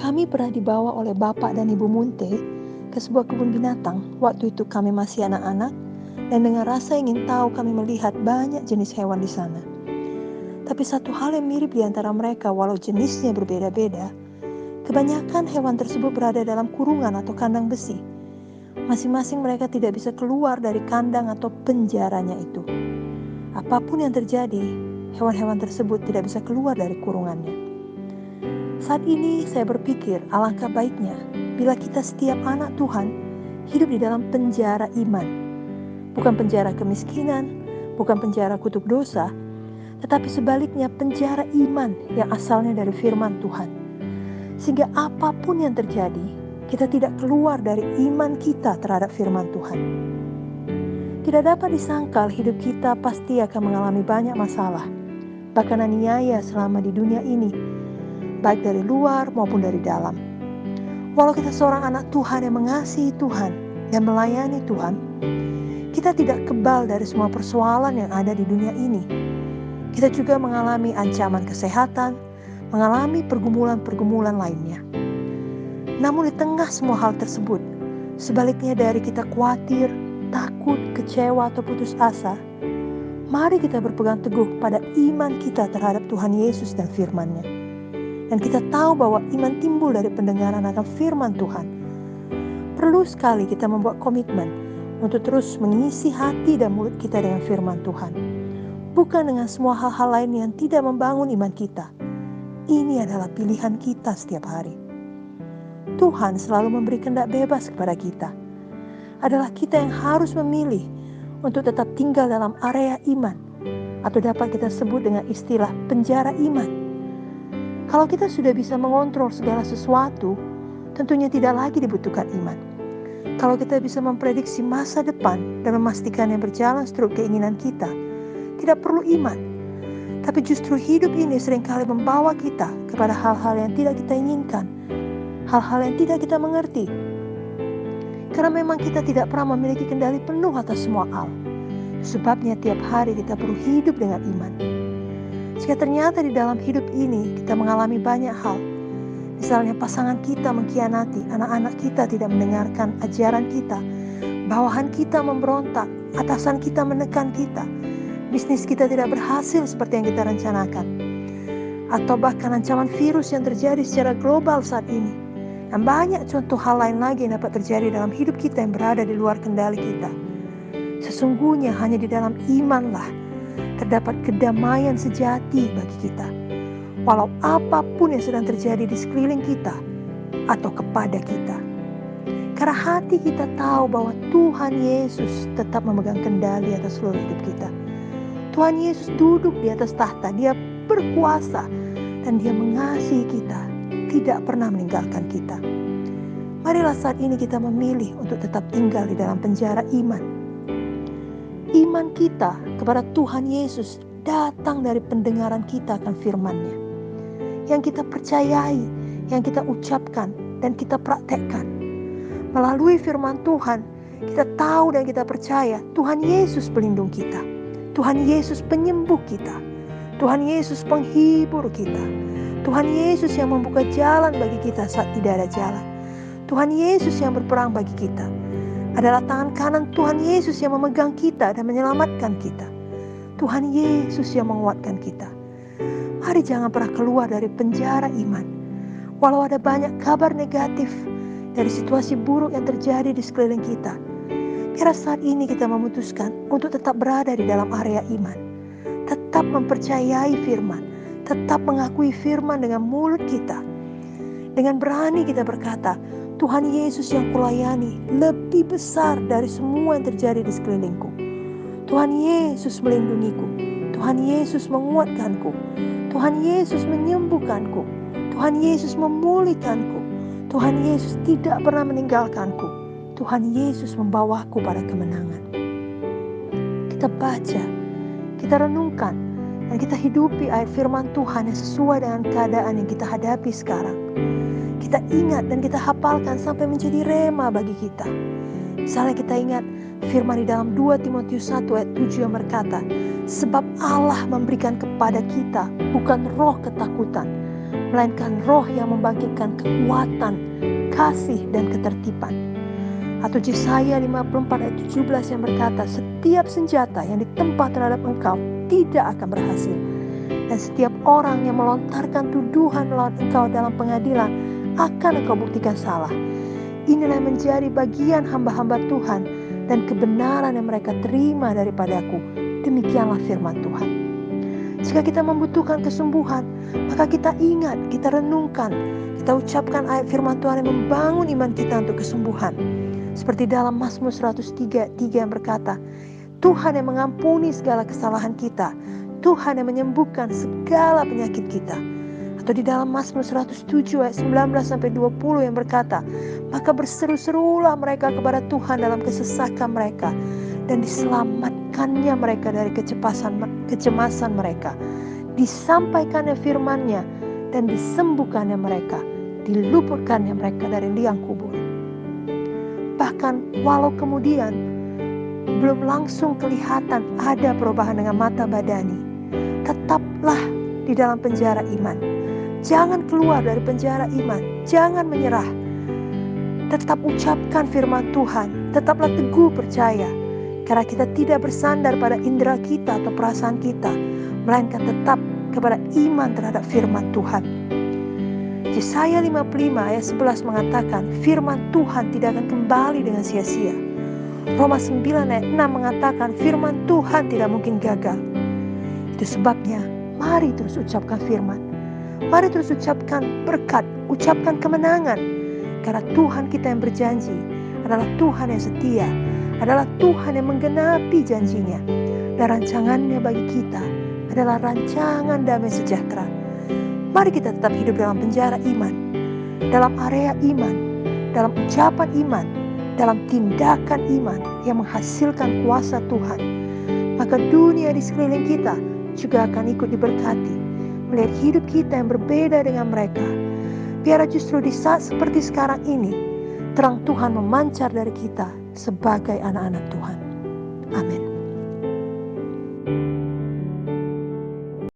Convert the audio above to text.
Kami pernah dibawa oleh Bapak dan Ibu Munte ke sebuah kebun binatang. Waktu itu kami masih anak-anak, dan dengan rasa ingin tahu kami melihat banyak jenis hewan di sana. Tapi satu hal yang mirip di antara mereka, walau jenisnya berbeda-beda, kebanyakan hewan tersebut berada dalam kurungan atau kandang besi. Masing-masing mereka tidak bisa keluar dari kandang atau penjaranya itu. Apapun yang terjadi, hewan-hewan tersebut tidak bisa keluar dari kurungannya. Saat ini saya berpikir alangkah baiknya bila kita setiap anak Tuhan hidup di dalam penjara iman. Bukan penjara kemiskinan, bukan penjara kutuk dosa, tetapi sebaliknya penjara iman yang asalnya dari firman Tuhan. Sehingga apapun yang terjadi, kita tidak keluar dari iman kita terhadap firman Tuhan. Tidak dapat disangkal hidup kita pasti akan mengalami banyak masalah, bahkan aniaya selama di dunia ini, baik dari luar maupun dari dalam. Walau kita seorang anak Tuhan yang mengasihi Tuhan dan melayani Tuhan, kita tidak kebal dari semua persoalan yang ada di dunia ini. Kita juga mengalami ancaman kesehatan, mengalami pergumulan-pergumulan lainnya. Namun di tengah semua hal tersebut, sebaliknya dari kita khawatir, takut, kecewa, atau putus asa, mari kita berpegang teguh pada iman kita terhadap Tuhan Yesus dan firman-Nya. Dan kita tahu bahwa iman timbul dari pendengaran akan firman Tuhan. Perlu sekali kita membuat komitmen untuk terus mengisi hati dan mulut kita dengan firman Tuhan. Bukan dengan semua hal-hal lain yang tidak membangun iman kita. Ini adalah pilihan kita setiap hari. Tuhan selalu memberi kehendak bebas kepada kita. Adalah kita yang harus memilih untuk tetap tinggal dalam area iman, atau dapat kita sebut dengan istilah penjara iman. Kalau kita sudah bisa mengontrol segala sesuatu, tentunya tidak lagi dibutuhkan iman. Kalau kita bisa memprediksi masa depan dan memastikan yang berjalan seturut keinginan kita, tidak perlu iman. Tapi justru hidup ini seringkali membawa kita kepada hal-hal yang tidak kita inginkan, hal-hal yang tidak kita mengerti. Karena memang kita tidak pernah memiliki kendali penuh atas semua hal. Sebabnya tiap hari kita perlu hidup dengan iman. Jika ternyata di dalam hidup ini kita mengalami banyak hal, misalnya pasangan kita mengkhianati, anak-anak kita tidak mendengarkan ajaran kita, bawahan kita memberontak, atasan kita menekan kita, bisnis kita tidak berhasil seperti yang kita rencanakan, atau bahkan ancaman virus yang terjadi secara global saat ini, dan banyak contoh hal lain lagi yang dapat terjadi dalam hidup kita yang berada di luar kendali kita. Sesungguhnya hanya di dalam imanlah terdapat kedamaian sejati bagi kita, walau apapun yang sedang terjadi di sekeliling kita atau kepada kita. Karena hati kita tahu bahwa Tuhan Yesus tetap memegang kendali atas seluruh hidup kita. Tuhan Yesus duduk di atas tahta, Dia berkuasa dan Dia mengasihi kita, tidak pernah meninggalkan kita. Marilah saat ini kita memilih untuk tetap tinggal di dalam penjara iman. Iman kita kepada Tuhan Yesus datang dari pendengaran kita akan firman-Nya. Yang kita percayai, yang kita ucapkan, dan kita praktekkan. Melalui firman Tuhan, kita tahu dan kita percaya Tuhan Yesus pelindung kita. Tuhan Yesus penyembuh kita. Tuhan Yesus penghibur kita. Tuhan Yesus yang membuka jalan bagi kita saat tidak ada jalan. Tuhan Yesus yang berperang bagi kita. Adalah tangan kanan Tuhan Yesus yang memegang kita dan menyelamatkan kita. Tuhan Yesus yang menguatkan kita. Mari jangan pernah keluar dari penjara iman. Walau ada banyak kabar negatif dari situasi buruk yang terjadi di sekeliling kita, biar saat ini kita memutuskan untuk tetap berada di dalam area iman. Tetap mempercayai firman. Tetap mengakui firman dengan mulut kita. Dengan berani kita berkata, Tuhan Yesus yang kulayani lebih besar dari semua yang terjadi di sekelilingku. Tuhan Yesus melindungiku. Tuhan Yesus menguatkanku. Tuhan Yesus menyembuhkanku. Tuhan Yesus memulihkanku. Tuhan Yesus tidak pernah meninggalkanku. Tuhan Yesus membawaku pada kemenangan. Kita baca, kita renungkan, dan kita hidupi ayat firman Tuhan yang sesuai dengan keadaan yang kita hadapi sekarang. Kita ingat dan kita hafalkan sampai menjadi rema bagi kita. Misalnya kita ingat firman di dalam 2 Timotius 1 ayat 7 yang berkata, sebab Allah memberikan kepada kita bukan roh ketakutan, melainkan roh yang membangkitkan kekuatan, kasih, dan ketertiban. Atau Yesaya 54 ayat 17 yang berkata, setiap senjata yang ditempa terhadap engkau tidak akan berhasil. Dan setiap orang yang melontarkan tuduhan melawan engkau dalam pengadilan akan engkau buktikan salah. Inilah yang menjadi bagian hamba-hamba Tuhan dan kebenaran yang mereka terima daripadaku. Demikianlah firman Tuhan. Jika kita membutuhkan kesembuhan, maka kita ingat, kita renungkan, kita ucapkan ayat firman Tuhan yang membangun iman kita untuk kesembuhan. Seperti dalam Mazmur 103 yang berkata, Tuhan yang mengampuni segala kesalahan kita, Tuhan yang menyembuhkan segala penyakit kita. Atau di dalam Mazmur 107 ayat 19-20 yang berkata, maka berseru-serulah mereka kepada Tuhan dalam kesesakan mereka, dan diselamatkannya mereka dari kecemasan mereka. Disampaikannya firman-Nya dan disembuhkannya mereka, diluputkannya mereka dari liang kubur. Bahkan walau kemudian belum langsung kelihatan ada perubahan dengan mata badani, tetaplah di dalam penjara iman. Jangan keluar dari penjara iman, jangan menyerah. Tetap ucapkan firman Tuhan, tetaplah teguh percaya, karena kita tidak bersandar pada indera kita atau perasaan kita, melainkan tetap kepada iman terhadap firman Tuhan. Yesaya 55 ayat 11 mengatakan, firman Tuhan tidak akan kembali dengan sia-sia. Roma 9 ayat 6 mengatakan, firman Tuhan tidak mungkin gagal. Itu sebabnya, mari terus ucapkan firman. Mari terus ucapkan berkat, ucapkan kemenangan. Karena Tuhan kita yang berjanji adalah Tuhan yang setia, adalah Tuhan yang menggenapi janjinya. Dan rancangannya bagi kita adalah rancangan damai sejahtera. Mari kita tetap hidup dalam penjara iman, dalam area iman, dalam ucapan iman, dalam tindakan iman yang menghasilkan kuasa Tuhan. Maka dunia di sekeliling kita juga akan ikut diberkati, melihat hidup kita yang berbeda dengan mereka. Biar justru di saat seperti sekarang ini, terang Tuhan memancar dari kita sebagai anak-anak Tuhan. Amin.